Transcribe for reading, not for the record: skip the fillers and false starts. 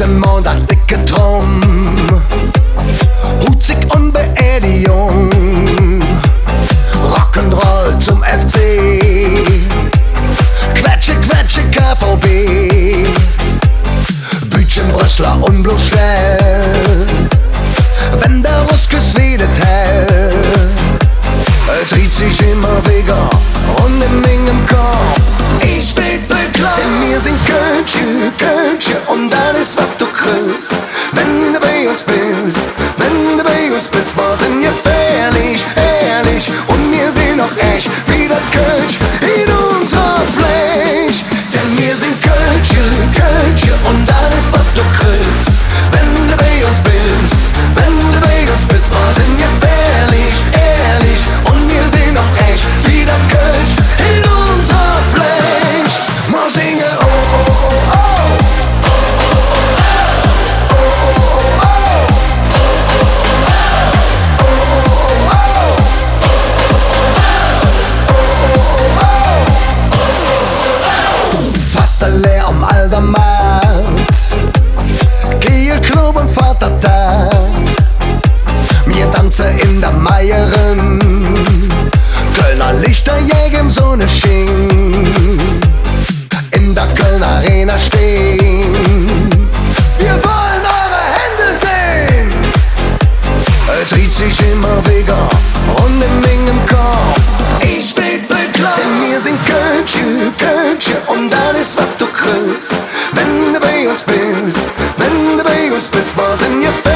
Montag dicke Drum, Hutzig und Beerdigung, Rock'n'Roll zum FC, Quetsche, Quetsche, KVB, Bütchen, Brüsseler und Bluschell, wenn der Ruskes redet hell, dreht sich immer wieder und im Mingem Korb. Ich bin bekloppt, denn wir sind Kölsche, Kölsche und alles was du kriegst. Wenn du bei uns bist, wenn du bei uns bist, wir sind gefährlich, ehrlich und wir sind auch echt wie das Kölsch in unserer Fleisch. Denn wir sind Kölsche, Kölsche und alles was du kriegst. Wenn du bei uns bist, wenn du bei uns bist, wir sind gefährlich, ehrlich und wir sind auch echt wie das Kölsch in unserer Fleisch. Wir singen oh oh oh oh. Fast leer am Aldermarkt, gehe Club und Vatertag. Wir tanzen in der Meierin, Kölner Lichter jägen Sonne schien, in der Kölner Arena stehen. Wir wollen eure Hände sehen, dreht sich immer wieder und im Mingem Korb. Ich bin bekloppt, denn wir sind Kölsche, Kölsche und alles was du kriegst. Wenn du bei uns bist, wenn du bei uns bist, wir sind gefährlich.